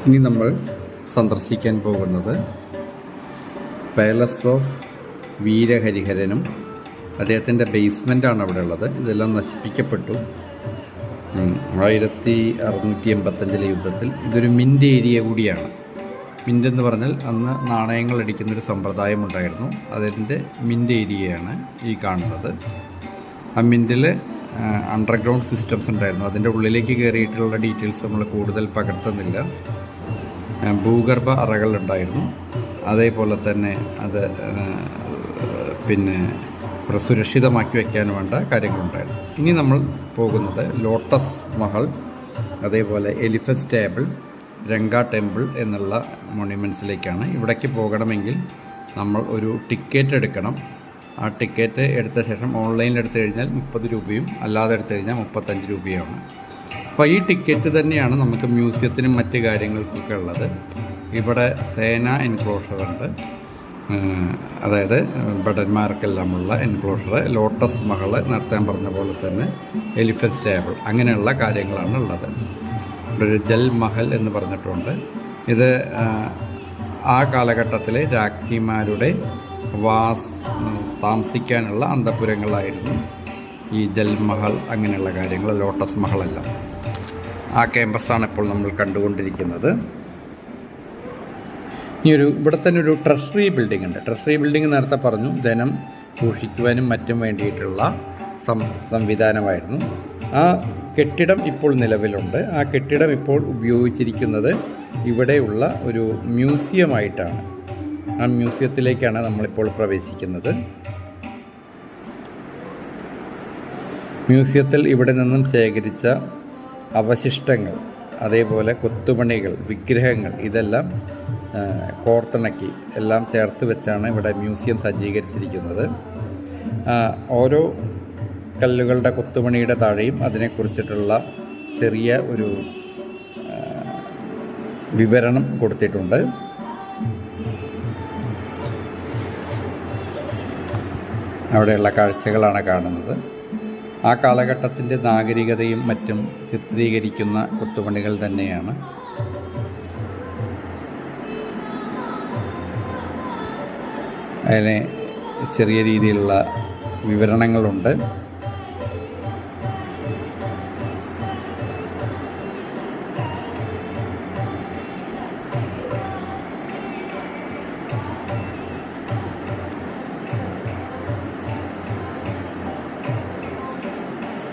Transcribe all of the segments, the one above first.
ഇനി നമ്മൾ സന്ദർശിക്കാൻ പോകുന്നത് പാലസ് ഓഫ് വീരഹരിഹരനും അദ്ദേഹത്തിൻ്റെ ബേസ്മെൻ്റാണ് അവിടെ ഉള്ളത്. ഇതെല്ലാം നശിപ്പിക്കപ്പെട്ടു 1685 യുദ്ധത്തിൽ. ഇതൊരു മിൻ്റ് ഏരിയ കൂടിയാണ്. മിൻ്റ് എന്ന് പറഞ്ഞാൽ അന്ന് നാണയങ്ങൾ അടിക്കുന്നൊരു സമ്പ്രദായം ഉണ്ടായിരുന്നു. അതിൻ്റെ മിൻ്റ് ഏരിയയാണ് ഈ കാണുന്നത്. ആ മിൻറ്റിൽ അണ്ടർഗ്രൗണ്ട് സിസ്റ്റംസ് ഉണ്ടായിരുന്നു. അതിൻ്റെ ഉള്ളിലേക്ക് കയറിയിട്ടുള്ള ഡീറ്റെയിൽസ് നമ്മൾ കൂടുതൽ പകർത്തുന്നില്ല. ഭൂഗർഭ അറകളുണ്ടായിരുന്നു. അതേപോലെ തന്നെ അത് സുരക്ഷിതമാക്കി വയ്ക്കാൻ വേണ്ട കാര്യങ്ങളുണ്ടായിരുന്നു. ഇനി നമ്മൾ പോകുന്നത് ലോട്ടസ് മഹൽ, അതേപോലെ എലിഫന്റ് സ്റ്റേബിൾ, രംഗ ടെമ്പിൾ എന്നുള്ള മോണ്യുമെൻറ്റ്സിലേക്കാണ്. ഇവിടേക്ക് പോകണമെങ്കിൽ നമ്മൾ ഒരു ടിക്കറ്റ് എടുക്കണം. ആ ടിക്കറ്റ് എടുത്ത ശേഷം ഓൺലൈനിൽ എടുത്തു കഴിഞ്ഞാൽ 30 രൂപയും അല്ലാതെ എടുത്തു കഴിഞ്ഞാൽ 35 രൂപയുമാണ്. അപ്പോൾ ഈ ടിക്കറ്റ് തന്നെയാണ് നമുക്ക് മ്യൂസിയത്തിനും മറ്റ് കാര്യങ്ങൾക്കൊക്കെ ഉള്ളത്. ഇവിടെ സേന എൻക്ലോഷർ ഉണ്ട്, അതായത് ഭടന്മാർക്കെല്ലാമുള്ള എൻക്ലോഷർ, ലോട്ടസ് മഹൽ, നേരത്തെ പറഞ്ഞ പോലെ തന്നെ എലിഫന്റ് സ്റ്റേബിൾ, അങ്ങനെയുള്ള കാര്യങ്ങളാണ് ഉള്ളത്. ഇവിടെ ഒരു ജൽ മഹൽ എന്ന് പറഞ്ഞിട്ടുണ്ട്. ഇത് ആ കാലഘട്ടത്തിലെ രാജ്ഞിമാരുടെ താമസിക്കാനുള്ള അന്തഃപുരങ്ങളായിരുന്നു ഈ ജൽമഹൽ, അങ്ങനെയുള്ള കാര്യങ്ങൾ, ലോട്ടസ് മഹലെല്ലാം. ആ ക്യാമ്പസാണ് ഇപ്പോൾ നമ്മൾ കണ്ടുകൊണ്ടിരിക്കുന്നത്. ഇവിടെ തന്നെ ഒരു ട്രഷറി ബിൽഡിംഗ് ഉണ്ട്. ട്രഷറി ബിൽഡിംഗ് നേരത്തെ പറഞ്ഞു ധനം സൂക്ഷിക്കുവാനും മറ്റും വേണ്ടിയിട്ടുള്ള സംവിധാനമായിരുന്നു. ആ കെട്ടിടം ഇപ്പോൾ നിലവിലുണ്ട്. ആ കെട്ടിടം ഇപ്പോൾ ഉപയോഗിച്ചിരിക്കുന്നത് ഇവിടെയുള്ള ഒരു മ്യൂസിയമായിട്ടാണ്. ആ മ്യൂസിയത്തിലേക്കാണ് നമ്മളിപ്പോൾ പ്രവേശിക്കുന്നത്. മ്യൂസിയത്തിൽ ഇവിടെ നിന്നും ശേഖരിച്ച അവശിഷ്ടങ്ങൾ, അതേപോലെ കൊത്തുപണികൾ, വിഗ്രഹങ്ങൾ, ഇതെല്ലാം കോർത്തിണക്കി എല്ലാം ചേർത്ത് വെച്ചാണ് ഇവിടെ മ്യൂസിയം സജ്ജീകരിച്ചിരിക്കുന്നത്. ഓരോ കല്ലുകളുടെ കൊത്തുപണിയുടെ താഴെയും അതിനെക്കുറിച്ചിട്ടുള്ള ചെറിയ ഒരു വിവരണം കൊടുത്തിട്ടുണ്ട്. അവിടെയുള്ള കാഴ്ചകളാണ് കാണുന്നത്. ആ കാലഘട്ടത്തിൻ്റെ നാഗരികതയും മറ്റും ചിത്രീകരിക്കുന്ന കൊത്തുപണികൾ തന്നെയാണ്. അതിന് ചെറിയ രീതിയിലുള്ള വിവരണങ്ങളുണ്ട്.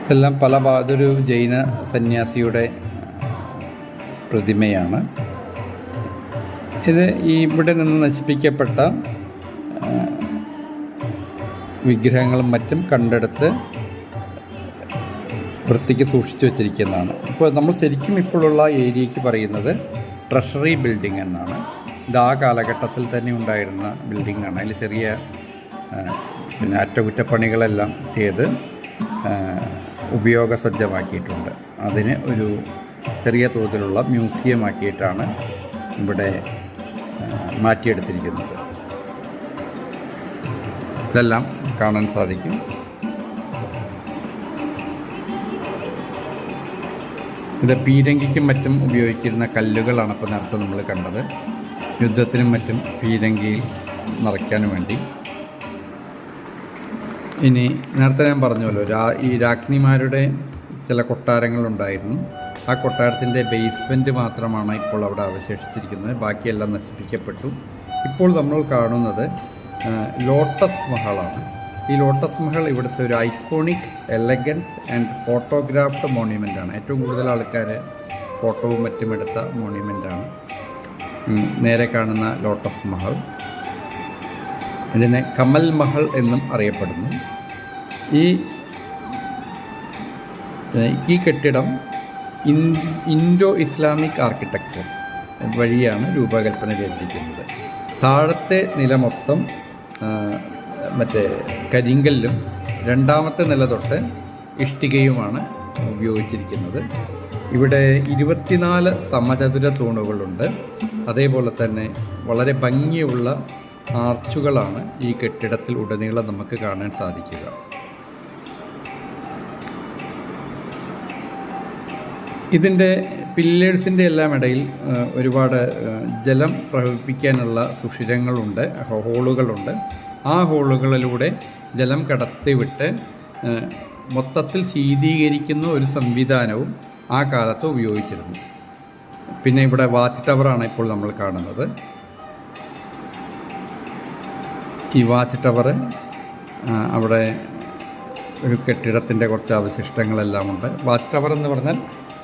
ഇതെല്ലാം ഇതൊരു ജൈന സന്യാസിയുടെ പ്രതിമയാണ്. ഇത് ഇവിടെ നിന്ന് നശിപ്പിക്കപ്പെട്ട വിഗ്രഹങ്ങളും മറ്റും കണ്ടെടുത്ത് വൃത്തിക്ക് സൂക്ഷിച്ചു വച്ചിരിക്കുന്നതാണ്. ഇപ്പോൾ നമ്മൾ ശരിക്കും ഇപ്പോഴുള്ള ഏരിയയ്ക്ക് പറയുന്നത് ട്രഷറി ബിൽഡിംഗ് എന്നാണ്. ഇത് ആ കാലഘട്ടത്തിൽ തന്നെ ഉണ്ടായിരുന്ന ബിൽഡിങ്ങാണ്. അതിൽ ചെറിയ അറ്റകുറ്റപ്പണികളെല്ലാം ചെയ്ത് ഉപയോഗസജ്ജമാക്കിയിട്ടുണ്ട്. അതിന് ഒരു ചെറിയ തോതിലുള്ള മ്യൂസിയമാക്കിയിട്ടാണ് ഇവിടെ മാറ്റിയെടുത്തിരിക്കുന്നത്. ഇതെല്ലാം കാണാൻ സാധിക്കും. ഇത് പീരങ്കിക്കും മറ്റും ഉപയോഗിച്ചിരുന്ന കല്ലുകളാണ് ഇപ്പോൾ നേരത്തെ നമ്മൾ കണ്ടത്. യുദ്ധത്തിനും മറ്റും പീരങ്കിയിൽ നിറയ്ക്കാനും വേണ്ടി. ഇനി നേരത്തെ ഞാൻ പറഞ്ഞല്ലോ, ഈ രാജ്ഞിമാരുടെ ചില കൊട്ടാരങ്ങളുണ്ടായിരുന്നു. ആ കൊട്ടാരത്തിൻ്റെ ബേസ്മെൻറ്റ് മാത്രമാണ് ഇപ്പോൾ അവിടെ അവശേഷിച്ചിരിക്കുന്നത്. ബാക്കിയെല്ലാം നശിപ്പിക്കപ്പെട്ടു. ഇപ്പോൾ നമ്മൾ കാണുന്നത് ലോട്ടസ് മഹളാണ്. ഈ ലോട്ടസ് മഹൽ ഇവിടുത്തെ ഒരു ഐക്കോണിക്, എലഗൻറ്റ് ആൻഡ് ഫോട്ടോഗ്രാഫ്ഡ് മോണ്യുമെൻ്റാണ്. ഏറ്റവും കൂടുതൽ ആൾക്കാർ ഫോട്ടോവും മറ്റും എടുത്ത മോണ്യുമെൻ്റാണ് നേരെ കാണുന്ന ലോട്ടസ് മഹൽ. ഇതിനെ കമൽ മഹൽ എന്നും അറിയപ്പെടുന്നു. ഈ കെട്ടിടം ഇൻഡോ ഇസ്ലാമിക് ആർക്കിടെക്ചർ വഴിയാണ് രൂപകൽപ്പന ചെയ്തിരിക്കുന്നത്. താഴത്തെ നില മൊത്തം കരിങ്കല്ലും രണ്ടാമത്തെ നില തൊട്ട് ഇഷ്ടികയുമാണ് ഉപയോഗിച്ചിരിക്കുന്നത്. ഇവിടെ 24 സമചതുര തൂണുകളുണ്ട്. അതേപോലെ തന്നെ വളരെ ഭംഗിയുള്ള ആർച്ചുകളാണ് ഈ കെട്ടിടത്തിൽ ഉടനീളം നമുക്ക് കാണാൻ സാധിക്കുക. ഇതിൻ്റെ പില്ലേഴ്സിൻ്റെ എല്ലാം ഇടയിൽ ഒരുപാട് ജലം പ്രവഹിപ്പിക്കാനുള്ള സുഷിരങ്ങളുണ്ട്, ഹോളുകളുണ്ട്. ആ ഹോളുകളിലൂടെ ജലം കടത്തിവിട്ട് മൊത്തത്തിൽ ശീതീകരിക്കുന്ന ഒരു സംവിധാനവും ആ കാലത്ത് ഉപയോഗിച്ചിരുന്നു. പിന്നെ ഇവിടെ വാച്ച് ടവറാണ് ഇപ്പോൾ നമ്മൾ കാണുന്നത്. ഈ വാച്ച് ടവർ അവിടെ ഒരു കെട്ടിടത്തിൻ്റെ കുറച്ച് അവശിഷ്ടങ്ങളെല്ലാം ഉണ്ട്. വാച്ച് ടവർ എന്ന് പറഞ്ഞാൽ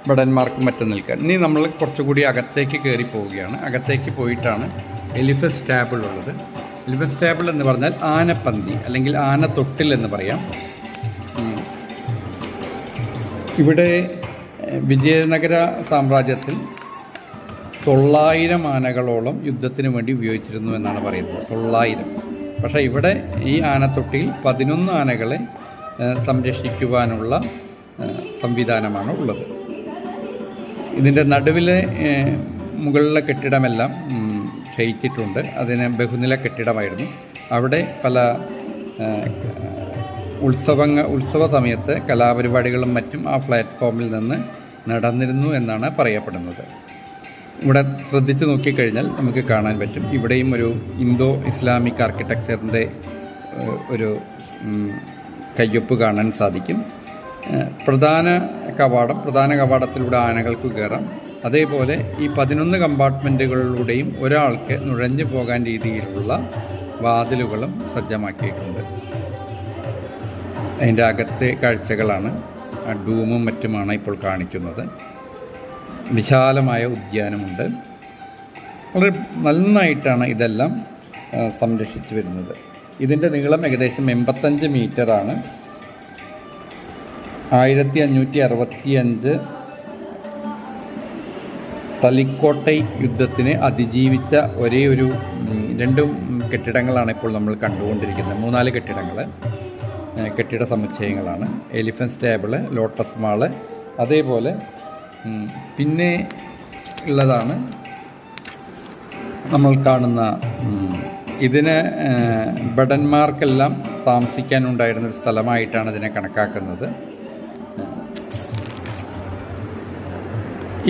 ഭടന്മാർക്ക് മറ്റും നിൽക്കാൻ. ഇനി നമ്മൾ കുറച്ചുകൂടി അകത്തേക്ക് കയറി പോവുകയാണ്. അകത്തേക്ക് പോയിട്ടാണ് എലിഫന്റ് സ്റ്റാബിൾ ഉള്ളത്. എലിഫന്റ് സ്റ്റാബിൾ എന്ന് പറഞ്ഞാൽ ആനപ്പന്തി അല്ലെങ്കിൽ ആനത്തൊട്ടിൽ എന്ന് പറയാം. ഇവിടെ വിജയനഗര സാമ്രാജ്യത്തിൽ 900 ആനകളോളം യുദ്ധത്തിന് വേണ്ടി ഉപയോഗിച്ചിരുന്നു എന്നാണ് പറയുന്നത്. 900. പക്ഷേ ഇവിടെ ഈ ആനത്തൊട്ടിയിൽ 11 ആനകളെ സംരക്ഷിക്കുവാനുള്ള സംവിധാനമാണ് ഉള്ളത്. ഇതിൻ്റെ നടുവിലെ മുകളിലെ കെട്ടിടമെല്ലാം ക്ഷയിച്ചിട്ടുണ്ട്. അതിന് ബഹുനില കെട്ടിടമായിരുന്നു. അവിടെ പല ഉത്സവ സമയത്ത് കലാപരിപാടികളും മറ്റും ആ പ്ലാറ്റ്ഫോമിൽ നിന്ന് നടന്നിരുന്നു എന്നാണ് പറയപ്പെടുന്നത്. ഇവിടെ ശ്രദ്ധിച്ച് നോക്കിക്കഴിഞ്ഞാൽ നമുക്ക് കാണാൻ പറ്റും. ഇവിടെയും ഒരു ഇന്തോ ഇസ്ലാമിക് ആർക്കിടെക്ചറിൻ്റെ ഒരു കയ്യൊപ്പ് കാണാൻ സാധിക്കും. പ്രധാന കവാടത്തിലൂടെ ആനകൾക്ക് കയറാം. അതേപോലെ ഈ 11 കമ്പാർട്ട്മെൻറ്റുകളിലൂടെയും ഒരാൾക്ക് നുഴഞ്ഞു പോകാൻ രീതിയിലുള്ള വാതിലുകളും സജ്ജമാക്കിയിട്ടുണ്ട്. അതിൻ്റെ അകത്തെ കാഴ്ചകളാണ് ഡൂമും മറ്റുമാണ് ഇപ്പോൾ കാണിക്കുന്നത്. വിശാലമായ ഉദ്യാനമുണ്ട്. വളരെ നന്നായിട്ടാണ് ഇതെല്ലാം സംരക്ഷിച്ചു വരുന്നത്. ഇതിൻ്റെ നീളം ഏകദേശം 85 മീറ്ററാണ്. 1565 തളിക്കോട്ടൈ യുദ്ധത്തിന് അതിജീവിച്ച ഒരേ ഒരു 2 കെട്ടിടങ്ങളാണ് ഇപ്പോൾ നമ്മൾ കണ്ടുകൊണ്ടിരിക്കുന്നത്. 3-4 കെട്ടിട സമുച്ചയങ്ങളാണ്. എലിഫന്റ് സ്റ്റാബിള്, ലോട്ടസ് മാള്, അതേപോലെ പിന്നെ ഉള്ളതാണ് നമ്മൾ കാണുന്ന ഇതിന് ഭടന്മാർക്കെല്ലാം താമസിക്കാനുണ്ടായിരുന്നൊരു സ്ഥലമായിട്ടാണ് ഇതിനെ കണക്കാക്കുന്നത്.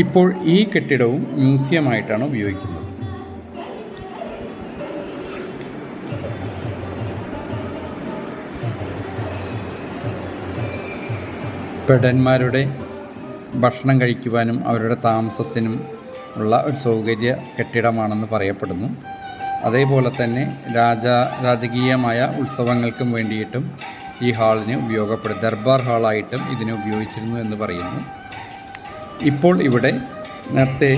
ഇപ്പോൾ ഈ കെട്ടിടവും മ്യൂസിയമായിട്ടാണ് ഉപയോഗിക്കുന്നത്. ഭടന്മാരുടെ ഭക്ഷണം കഴിക്കുവാനും അവരുടെ താമസത്തിനും ഉള്ള ഒരു സൗകര്യ കെട്ടിടമാണെന്ന് പറയപ്പെടുന്നു. അതേപോലെ തന്നെ രാജകീയമായ ഉത്സവങ്ങൾക്കും വേണ്ടിയിട്ടും ഈ ഹാളിനെ ഉപയോഗപ്പെടും. ദർബാർ ഹാളായിട്ടും ഇതിനെ ഉപയോഗിച്ചിരുന്നു എന്ന് പറയുന്നു. ഇപ്പോൾ ഇവിടെ നേരത്തെ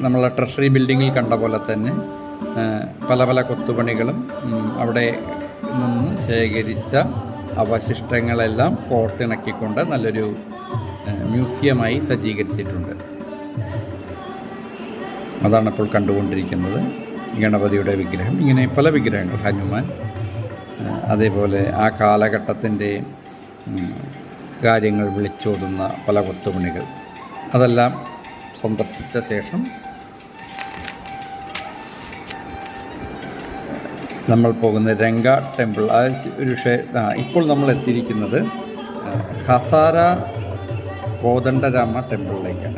നമ്മളെ ട്രഷറി ബിൽഡിങ്ങിൽ കണ്ട പോലെ തന്നെ പല കൊത്തുപണികളും അവിടെ നിന്ന് ശേഖരിച്ച അവശിഷ്ടങ്ങളെല്ലാം കോർത്തിണക്കിക്കൊണ്ട് നല്ലൊരു മ്യൂസിയമായി സജ്ജീകരിച്ചിട്ടുണ്ട്. അതാണ് ഇപ്പോൾ കണ്ടുകൊണ്ടിരിക്കുന്നത്. ഗണപതിയുടെ വിഗ്രഹം, ഇങ്ങനെ പല വിഗ്രഹങ്ങൾ, ഹനുമാൻ, അതേപോലെ ആ കാലഘട്ടത്തിൻ്റെ കാര്യങ്ങൾ വിളിച്ചോതുന്ന പല കൊത്തുപണികൾ, അതെല്ലാം സന്ദർശിച്ച ശേഷം നമ്മൾ പോകുന്ന രംഗ ടെമ്പിൾ, ആ ഒരു ഇപ്പോൾ നമ്മൾ എത്തിയിരിക്കുന്നത് ഹസാര കോദണ്ഡരാമ ടെമ്പിളിലേക്കാണ്.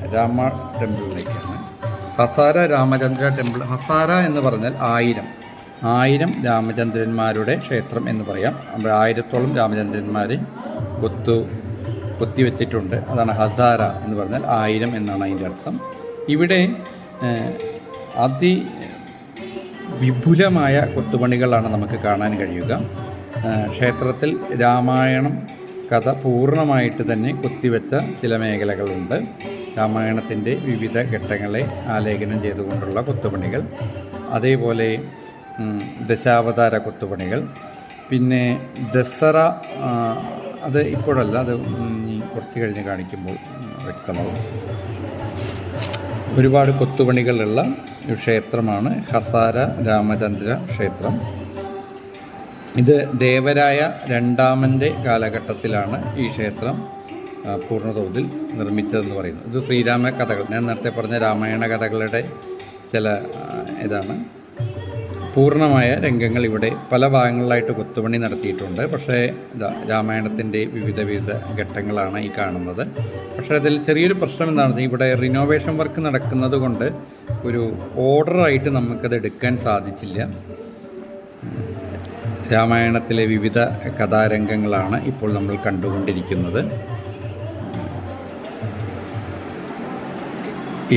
ഹസാര രാമചന്ദ്ര ടെമ്പിൾ. ഹസാര എന്ന് പറഞ്ഞാൽ 1000 രാമചന്ദ്രന്മാരുടെ ക്ഷേത്രം എന്ന് പറയാം. 1000-ഓളം രാമചന്ദ്രന്മാരെ കൊത്തിവെച്ചിട്ടുണ്ട്. അതാണ് ഹസാര എന്ന് പറഞ്ഞാൽ 1000 എന്നാണ് അതിൻ്റെ അർത്ഥം. ഇവിടെ വിപുലമായ കൊത്തുപണികളാണ് നമുക്ക് കാണാൻ കഴിയുക. ക്ഷേത്രത്തിൽ രാമായണം കഥ പൂർണ്ണമായിട്ട് തന്നെ കൊത്തിവെച്ച ചില മേഖലകളുണ്ട്. രാമായണത്തിൻ്റെ വിവിധ ഘട്ടങ്ങളെ ആലേഖനം ചെയ്തുകൊണ്ടുള്ള കൊത്തുപണികൾ, അതേപോലെ ദശാവതാര കൊത്തുപണികൾ, പിന്നെ ദസറ, അത് ഇപ്പോഴല്ല, അത് കുറച്ച് കഴിഞ്ഞ് കാണിക്കുമ്പോൾ വ്യക്തമാവും. ഒരുപാട് കൊത്തുപണികളുള്ള ഒരു ക്ഷേത്രമാണ് ഹസാര രാമചന്ദ്ര ക്ഷേത്രം. ഇത് ദേവരായ 2-ാമൻ്റെ കാലഘട്ടത്തിലാണ് ഈ ക്ഷേത്രം പൂർണ്ണതോതിൽ നിർമ്മിച്ചതെന്ന് പറയുന്നത്. ഇത് ശ്രീരാമ കഥകൾ, ഞാൻ നേരത്തെ പറഞ്ഞ രാമായണ കഥകളുടെ ചില ഇതാണ്. പൂർണ്ണമായ രംഗങ്ങൾ ഇവിടെ പല ഭാഗങ്ങളിലായിട്ട് കൊത്തുപണി നടത്തിയിട്ടുണ്ട്. പക്ഷേ രാമായണത്തിൻ്റെ വിവിധ ഘട്ടങ്ങളാണ് ഈ കാണുന്നത്. പക്ഷേ അതിൽ ചെറിയൊരു പ്രശ്നം എന്താണ്, ഇവിടെ റിനോവേഷൻ വർക്ക് നടക്കുന്നത് കൊണ്ട് ഒരു ഓർഡറായിട്ട് നമുക്കത് എടുക്കാൻ സാധിച്ചില്ല. രാമായണത്തിലെ വിവിധ കഥാരംഗങ്ങളാണ് ഇപ്പോൾ നമ്മൾ കണ്ടുകൊണ്ടിരിക്കുന്നത്.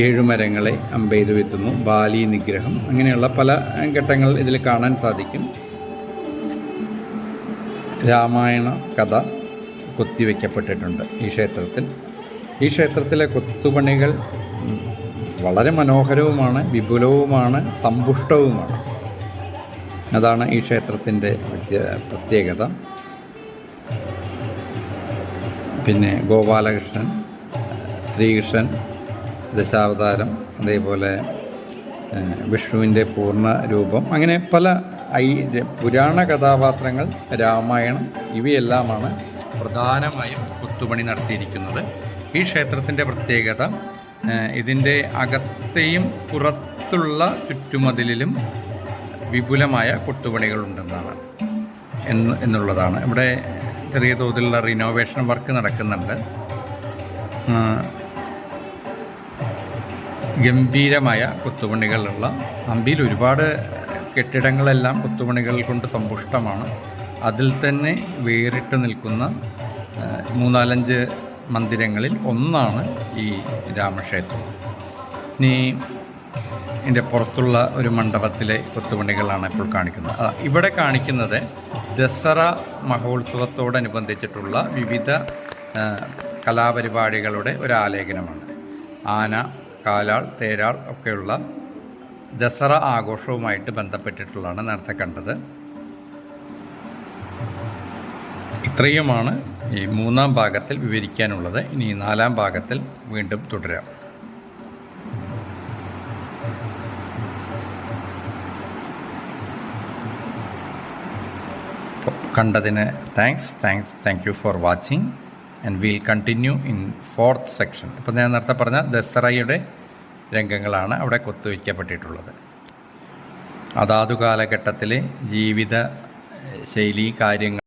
ഏഴുമരങ്ങളെ അമ്പെയ്തു വെത്തുന്നു, ബാലി നിഗ്രഹം, അങ്ങനെയുള്ള പല ഘട്ടങ്ങൾ ഇതിൽ കാണാൻ സാധിക്കും. രാമായണ കഥ കൊത്തിവെക്കപ്പെട്ടിട്ടുണ്ട് ഈ ക്ഷേത്രത്തിൽ. ഈ ക്ഷേത്രത്തിലെ കൊത്തുപണികൾ വളരെ മനോഹരവുമാണ്, വിപുലവുമാണ്, സമ്പുഷ്ടവുമാണ്. അതാണ് ഈ ക്ഷേത്രത്തിൻ്റെ പ്രത്യേകത. പിന്നെ ഗോപാലകൃഷ്ണൻ, ശ്രീകൃഷ്ണൻ, ദശാവതാരം, അതേപോലെ വിഷ്ണുവിൻ്റെ പൂർണ്ണ രൂപം, അങ്ങനെ പല പുരാണ കഥാപാത്രങ്ങൾ, രാമായണം, ഇവയെല്ലാമാണ് പ്രധാനമായും കൊത്തുപണി നടത്തിയിരിക്കുന്നത്. ഈ ക്ഷേത്രത്തിൻ്റെ പ്രത്യേകത ഇതിൻ്റെ അകത്തെയും പുറത്തുള്ള ചുറ്റുമതിലിലും വിപുലമായ കൊത്തുപണികളുണ്ടെന്നാണ് എന്നുള്ളതാണ്. ഇവിടെ ചെറിയ തോതിലുള്ള റിനോവേഷൻ വർക്ക് നടക്കുന്നുണ്ട്. ഗംഭീരമായ കൊത്തുപണികളുള്ള ഹംപിയിൽ ഒരുപാട് കെട്ടിടങ്ങളെല്ലാം കൊത്തുപണികൾ കൊണ്ട് സമ്പുഷ്ടമാണ്. അതിൽ തന്നെ വേറിട്ട് നിൽക്കുന്ന 3-4 മന്ദിരങ്ങളിൽ ഒന്നാണ് ഈ രാമക്ഷേത്രം. ഇനി ഇതിൻ്റെ പുറത്തുള്ള ഒരു മണ്ഡപത്തിലെ കൊത്തുപണികളാണ് ഇപ്പോൾ കാണിക്കുന്നത്. ഇവിടെ കാണിക്കുന്നത് ദസറ മഹോത്സവത്തോടനുബന്ധിച്ചിട്ടുള്ള വിവിധ കലാപരിപാടികളുടെ ഒരു ആലേഖനമാണ്. ആന, കാലാൾ, തേരാൾ ഒക്കെയുള്ള ദസറ ആഘോഷവുമായിട്ട് ബന്ധപ്പെട്ടിട്ടുള്ളതാണ് നേരത്തെ കണ്ടത്. ഇത്രയുമാണ് ഈ 3-ാം ഭാഗത്തിൽ വിവരിക്കാനുള്ളത്. ഇനി 4-ാം ഭാഗത്തിൽ വീണ്ടും തുടരാം. കണ്ടതിന് thank you for watching and will continue in 4th section. ഇപ്പോൾ ഞാൻ നേരത്തെ പറഞ്ഞ ദസറയുടെ രംഗങ്ങളാണ് അവിടെ കൊത്തുവയ്ക്കപ്പെട്ടിട്ടുള്ളത്. അതാതു കാലഘട്ടത്തിലെ ജീവിത ശൈലി കാര്യങ്ങൾ